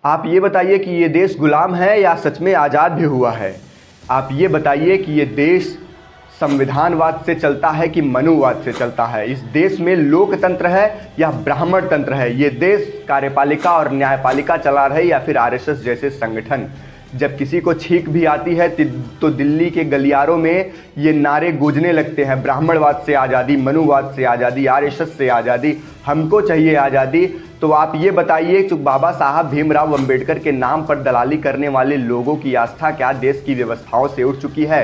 आप ये बताइए कि ये देश गुलाम है या सच में आज़ाद भी हुआ है। आप ये बताइए कि ये देश संविधानवाद से चलता है कि मनुवाद से चलता है। इस देश में लोकतंत्र है या ब्राह्मण तंत्र है। ये देश कार्यपालिका और न्यायपालिका चला रहे या फिर आरएसएस जैसे संगठन। जब किसी को छींक भी आती है तो दिल्ली के गलियारों में ये नारे गूंजने लगते हैं, ब्राह्मणवाद से आज़ादी, मनुवाद से आज़ादी, आरएसएस से आज़ादी, हमको चाहिए आज़ादी। तो आप ये बताइए कि बाबा साहब भीमराव अंबेडकर के नाम पर दलाली करने वाले लोगों की आस्था क्या देश की व्यवस्थाओं से उठ चुकी है?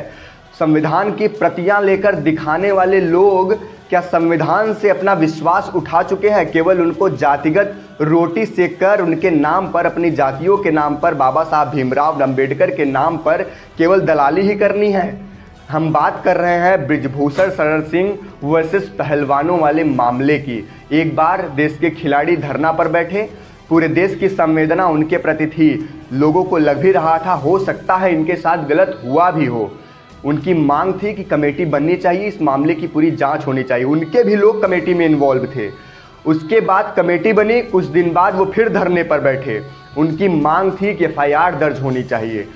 संविधान की प्रतियां लेकर दिखाने वाले लोग क्या संविधान से अपना विश्वास उठा चुके हैं? केवल उनको जातिगत रोटी सेककर उनके नाम पर, अपनी जातियों के नाम पर, बाबा साहब भीमराव अंबेडकर के नाम पर केवल दलाली ही करनी है। हम बात कर रहे हैं बृजभूषण शरण सिंह वर्सेस पहलवानों वाले मामले की। एक बार देश के खिलाड़ी धरना पर बैठे, पूरे देश की संवेदना उनके प्रति थी, लोगों को लग भी रहा था हो सकता है इनके साथ गलत हुआ भी हो। उनकी मांग थी कि कमेटी बननी चाहिए, इस मामले की पूरी जांच होनी चाहिए। उनके भी लोग कमेटी में इन्वॉल्व थे। उसके बाद कमेटी बनी, कुछ दिन बाद वो फिर धरने पर बैठे। उनकी मांग थी कि एफआईआर दर्ज होनी चाहिए।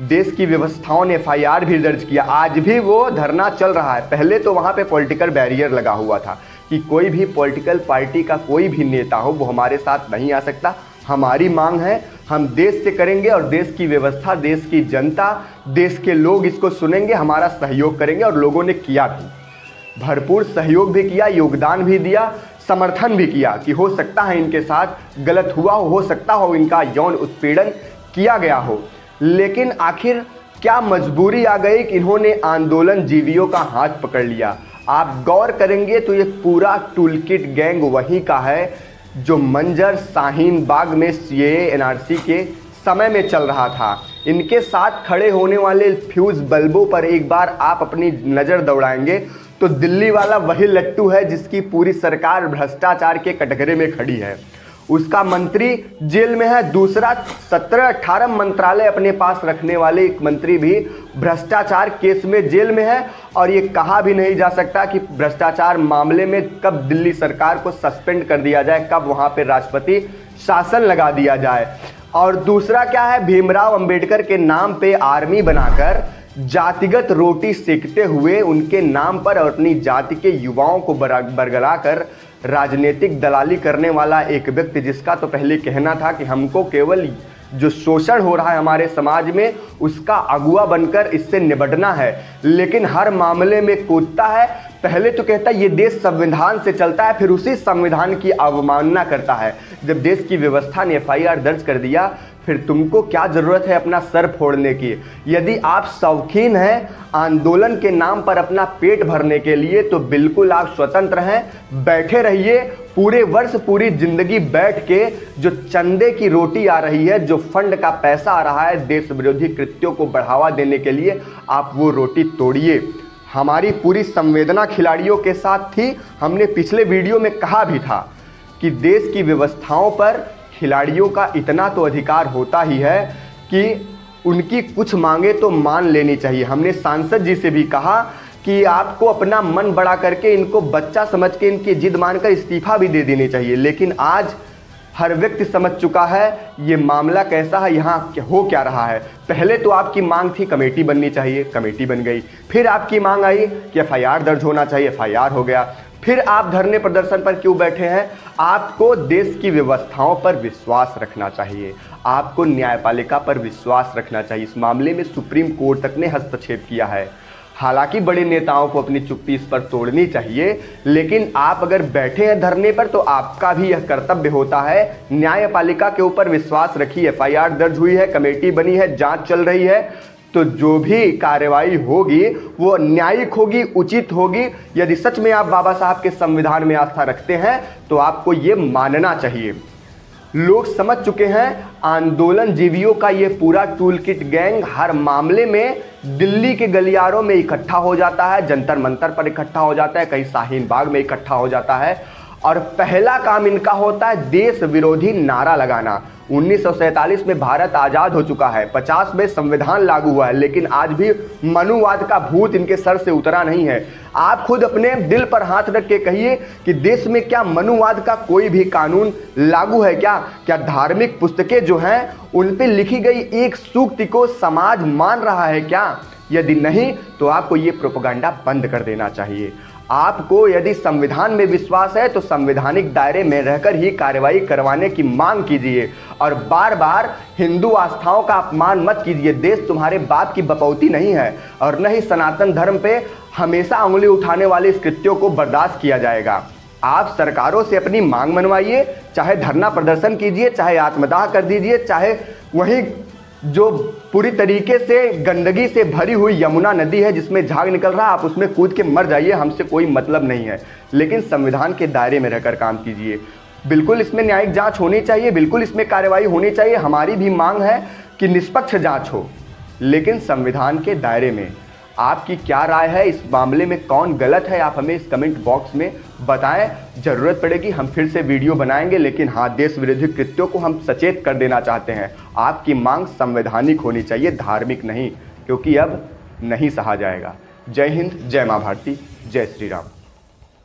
देश की व्यवस्थाओं ने एफआईआर भी दर्ज किया। आज भी वो धरना चल रहा है। पहले तो वहाँ पे पॉलिटिकल बैरियर लगा हुआ था कि कोई भी पॉलिटिकल पार्टी का कोई भी नेता हो वो हमारे साथ नहीं आ सकता। हमारी मांग है, हम देश से करेंगे और देश की व्यवस्था, देश की जनता, देश के लोग इसको सुनेंगे, हमारा सहयोग करेंगे। और लोगों ने किया भी, भरपूर सहयोग भी किया, योगदान भी दिया, समर्थन भी किया कि हो सकता है इनके साथ गलत हुआ हो सकता हो इनका यौन उत्पीड़न किया गया हो। लेकिन आखिर क्या मजबूरी आ गई कि इन्होंने आंदोलन जीवियों का हाथ पकड़ लिया? आप गौर करेंगे तो ये पूरा टूलकिट गैंग वहीं का है जो मंजर शाहीन बाग में सीएए एनआरसी के समय में चल रहा था। इनके साथ खड़े होने वाले फ्यूज बल्बों पर एक बार आप अपनी नज़र दौड़ाएंगे तो दिल्ली वाला वही लट्टू है जिसकी पूरी सरकार भ्रष्टाचार के कटघरे में खड़ी है। उसका मंत्री जेल में है, दूसरा 17-18 मंत्रालय अपने पास रखने वाले एक मंत्री भी भ्रष्टाचार केस में जेल में है। और ये कहा भी नहीं जा सकता कि भ्रष्टाचार मामले में कब दिल्ली सरकार को सस्पेंड कर दिया जाए, कब वहाँ पे राष्ट्रपति शासन लगा दिया जाए। और दूसरा क्या है, भीमराव अंबेडकर के नाम पे आर्मी बनाकर जातिगत रोटी सेकते हुए उनके नाम पर और अपनी जाति के युवाओं को बरगला कर राजनीतिक दलाली करने वाला एक व्यक्ति, जिसका तो पहले कहना था कि हमको केवल जो शोषण हो रहा है हमारे समाज में उसका अगुआ बनकर इससे निपटना है, लेकिन हर मामले में कूदता है। पहले तो कहता है ये देश संविधान से चलता है, फिर उसी संविधान की अवमानना करता है। जब देश की व्यवस्था ने एफआईआर दर्ज कर दिया, फिर तुमको क्या ज़रूरत है अपना सर फोड़ने की? यदि आप शौकीन हैं आंदोलन के नाम पर अपना पेट भरने के लिए तो बिल्कुल आप स्वतंत्र हैं, बैठे रहिए। पूरे वर्ष, पूरी जिंदगी बैठ के जो चंदे की रोटी आ रही है, जो फंड का पैसा आ रहा है देश विरोधी कृत्यों को बढ़ावा देने के लिए, आप वो रोटी तोड़िए। हमारी पूरी संवेदना खिलाड़ियों के साथ थी। हमने पिछले वीडियो में कहा भी था कि देश की व्यवस्थाओं पर खिलाड़ियों का इतना तो अधिकार होता ही है कि उनकी कुछ मांगे तो मान लेनी चाहिए। हमने सांसद जी से भी कहा कि आपको अपना मन बड़ा करके इनको बच्चा समझ के इनकी जिद मानकर इस्तीफा भी दे देनी चाहिए। लेकिन आज हर व्यक्ति समझ चुका है ये मामला कैसा है, यहाँ हो क्या रहा है। पहले तो आपकी मांग थी कमेटी बननी चाहिए, कमेटी बन गई। फिर आपकी मांग आई कि एफआईआर दर्ज होना चाहिए, एफआईआर हो गया। फिर आप धरने प्रदर्शन पर क्यों बैठे हैं? आपको देश की व्यवस्थाओं पर विश्वास रखना चाहिए, आपको न्यायपालिका पर विश्वास रखना चाहिए। इस मामले में सुप्रीम कोर्ट तक ने हस्तक्षेप किया है। हालांकि बड़े नेताओं को अपनी चुप्पी इस पर तोड़नी चाहिए, लेकिन आप अगर बैठे हैं धरने पर तो आपका भी यह कर्तव्य होता है न्यायपालिका के ऊपर विश्वास रखिए। एफआईआर दर्ज हुई है, कमेटी बनी है, जांच चल रही है, तो जो भी कार्रवाई होगी वो न्यायिक होगी, उचित होगी। यदि सच में आप बाबा साहब के संविधान में आस्था रखते हैं तो आपको ये मानना चाहिए। लोग समझ चुके हैं आंदोलन जीवियों का ये पूरा टूलकिट गैंग हर मामले में दिल्ली के गलियारों में इकट्ठा हो जाता है, जंतर मंतर पर इकट्ठा हो जाता है, कहीं शाहीन बाग में इकट्ठा हो जाता है और पहला काम इनका होता है देश विरोधी नारा लगाना। 1947 में भारत आज़ाद हो चुका है, 50 में संविधान लागू हुआ है, लेकिन आज भी मनुवाद का भूत इनके सर से उतरा नहीं है। आप खुद अपने दिल पर हाथ रख के कहिए कि देश में क्या मनुवाद का कोई भी कानून लागू है क्या? क्या धार्मिक पुस्तकें जो हैं उन पे लिखी गई एक सूक्ति को समाज मान रहा है क्या? यदि नहीं तो आपको ये प्रोपेगेंडा बंद कर देना चाहिए। आपको यदि संविधान में विश्वास है तो संवैधानिक दायरे में रहकर ही कार्रवाई करवाने की मांग कीजिए और बार बार हिंदू आस्थाओं का अपमान मत कीजिए। देश तुम्हारे बाप की बपौती नहीं है और न ही सनातन धर्म पे हमेशा उंगली उठाने वाले इस कृत्यों को बर्दाश्त किया जाएगा। आप सरकारों से अपनी मांग मनवाइए, चाहे धरना प्रदर्शन कीजिए, चाहे आत्मदाह कर दीजिए, चाहे वही जो पूरी तरीके से गंदगी से भरी हुई यमुना नदी है जिसमें झाग निकल रहा है, आप उसमें कूद के मर जाइए, हमसे कोई मतलब नहीं है। लेकिन संविधान के दायरे में रहकर काम कीजिए। बिल्कुल इसमें न्यायिक जांच होनी चाहिए, बिल्कुल इसमें कार्रवाई होनी चाहिए। हमारी भी मांग है कि निष्पक्ष जांच हो, लेकिन संविधान के दायरे में। आपकी क्या राय है इस मामले में? कौन गलत है? आप हमें इस कमेंट बॉक्स में बताएं। ज़रूरत पड़ेगी हम फिर से वीडियो बनाएंगे, लेकिन हाँ, देश विरोधी कृत्यों को हम सचेत कर देना चाहते हैं। आपकी मांग संवैधानिक होनी चाहिए, धार्मिक नहीं, क्योंकि अब नहीं सहा जाएगा। जय हिंद, जय मां भारती, जय श्री राम।